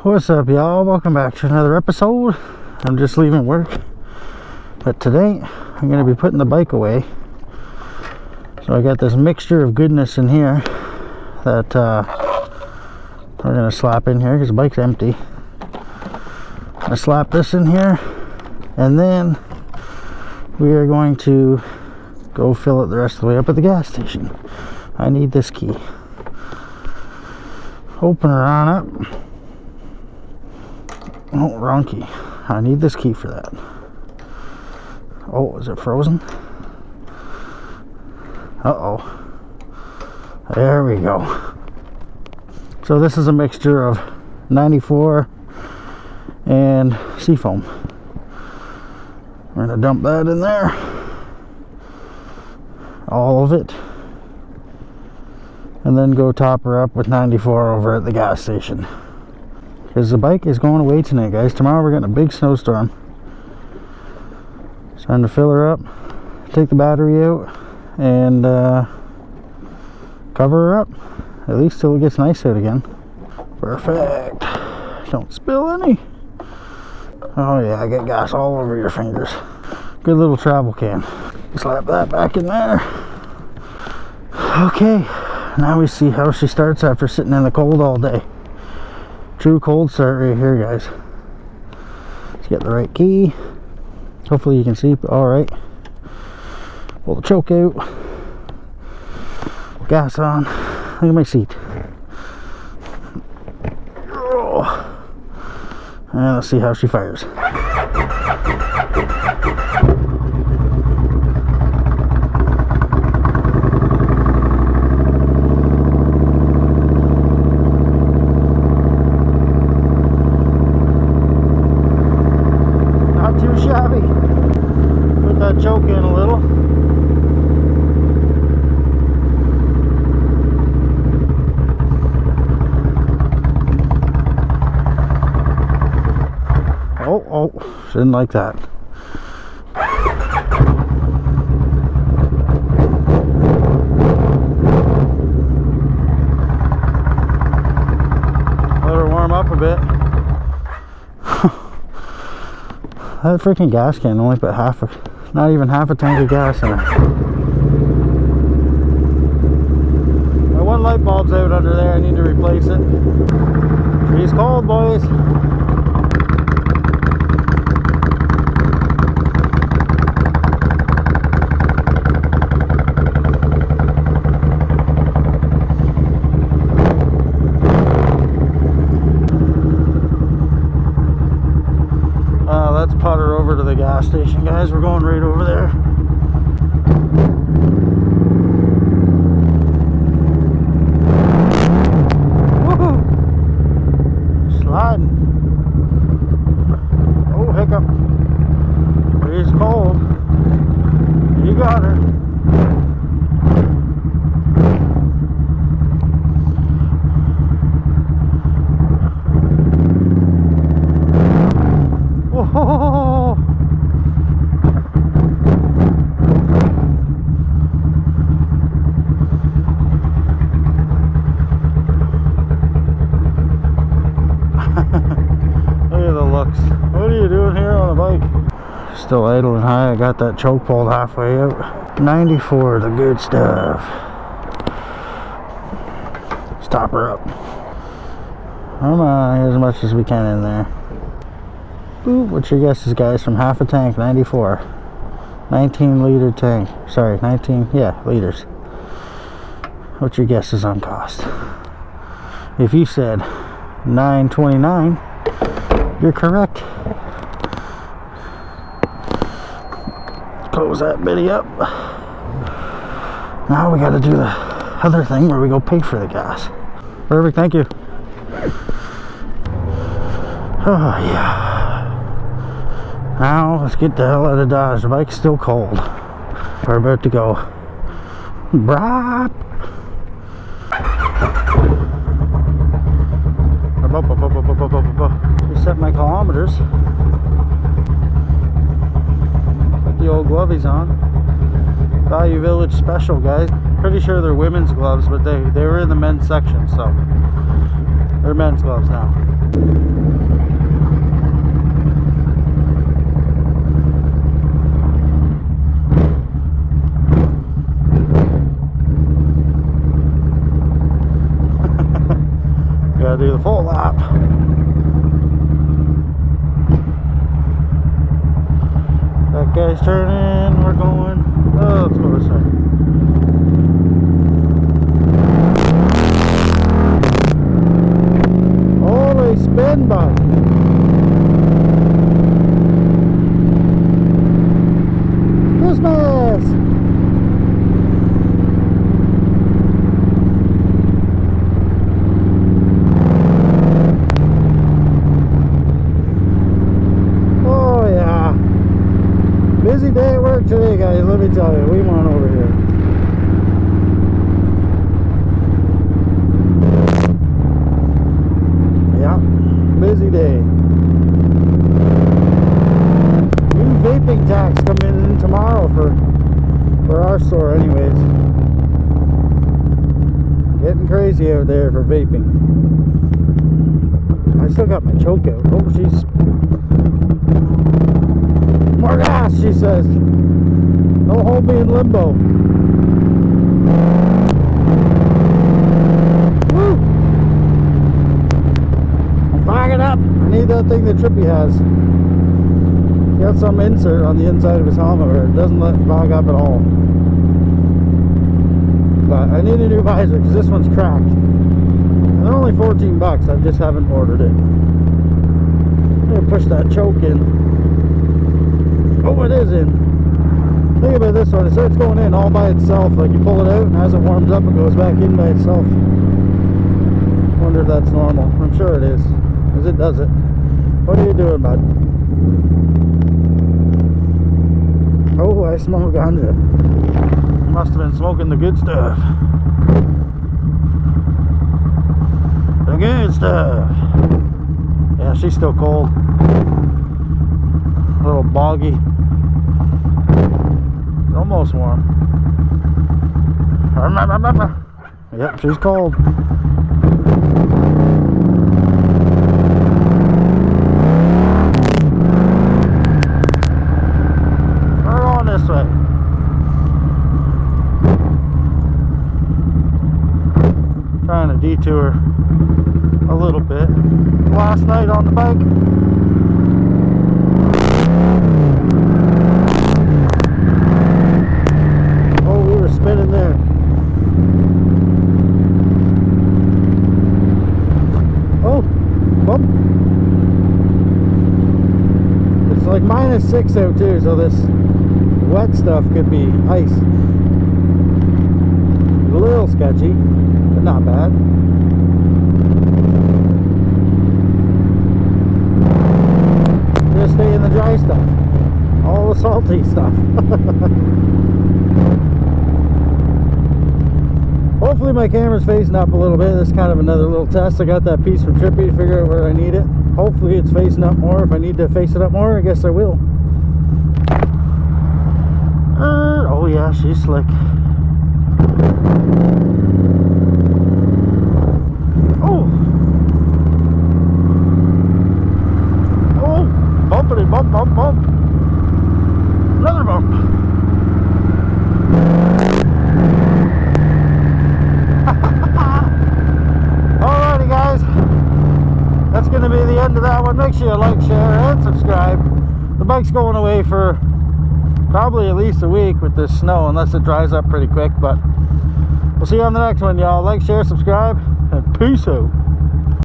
What's up, y'all? Welcome back to another episode. I'm just leaving work, but today I'm going to be putting the bike away. So I got this mixture of goodness in here that we're going to slap in here because the bike's empty. I'm going to slap this in here, and then we are going to go fill it the rest of the way up at the gas station. I need this key. Open her on up. Oh, wrong key. I need this key for that. Oh, is it frozen? Uh-oh. There we go. So this is a mixture of 94 and seafoam. We're going to dump that in there. All of it. And then go top her up with 94 over at the gas station. Because the bike is going away tonight, guys. Tomorrow we're getting a big snowstorm. It's time to fill her up, take the battery out, and cover her up. At least till it gets nice out again. Perfect. Don't spill any. Oh yeah, I get gas all over your fingers. Good little travel can. Slap that back in there. Okay, now we see how she starts after sitting in the cold all day. True cold start right here, guys. Let's get the right key. Hopefully you can see. Alright. Pull the choke out. Gas on. Look at my seat. Oh. And let's see how she fires. Choke in a little. Oh, didn't like that. Let her warm up a bit. That freaking gas can only put not even half a tank of gas in it. My one light bulb's out under there. I need to replace it. Tree's cold, boys. Let's putter over to the gas station, guys. We're going right over there. Woohoo! Sliding. Oh, hiccup. She's cold. You got her. Oh. Look at the looks. What are you doing here on a bike? Still idling high. I got that choke pulled halfway out. 94, the good stuff. Stop her up. Come on, as much as we can in there. Ooh, what's your guesses, guys? From half a tank, 94. 19 liter tank. Sorry, 19, yeah, liters. What's your guesses on cost? If you said $9.29, you're correct. Close that bitty up. Now we gotta do the other thing where we go pay for the gas. Perfect, thank you. Oh, yeah. Now, let's get the hell out of Dodge. The bike's still cold. We're about to go. Brap! Reset my kilometers. Put the old glovies on. Value Village special, guys. Pretty sure they're women's gloves, but they were in the men's section, so They're men's gloves now. Gotta do the full lap. That guy's turning, we're going. Oh, let's go this way. Holy spin bike. Christmas! Oh yeah. Busy day at work today, guys, let me tell you. We went over here. Busy day. New vaping tax coming in tomorrow for our store anyways. Getting crazy out there for vaping. I still got my choke out. Oh, she's more gas, she says. Don't hold me in limbo. It up. I need that thing that Trippy has. He got some insert on the inside of his helmet where it doesn't let it fog up at all. But I need a new visor because this one's cracked. And they're only 14 bucks. I just haven't ordered it. I'm gonna push that choke in. Oh, it is in. Think about this one. It starts going in all by itself. Like you pull it out and as it warms up, it goes back in by itself. Wonder if that's normal. I'm sure it is. Because it does it. What are you doing, bud? Oh, I smell ganja. Must have been smoking the good stuff. The good stuff. Yeah, she's still cold. A little boggy. Almost warm. Yep, she's cold. Trying to detour a little bit. Last night on the bike, oh, we were spinning there. Oh, bump. It's like -6 out too, so this wet stuff could be ice. A little sketchy, but not bad. Just stay in the dry stuff. All the salty stuff. Hopefully my camera's facing up a little bit. This is kind of another little test. I got that piece from Trippy to figure out where I need it. Hopefully it's facing up more. If I need to face it up more, I guess I will. Oh yeah, she's slick. Oh! Oh! Bumpity bump, bump, bump. Another bump. Alrighty guys. That's going to be the end of that one. Make sure you like, share, and subscribe. The bike's going away for probably at least a week with this snow, unless it dries up pretty quick, but we'll see you on the next one, y'all. Like, share, subscribe, and peace out.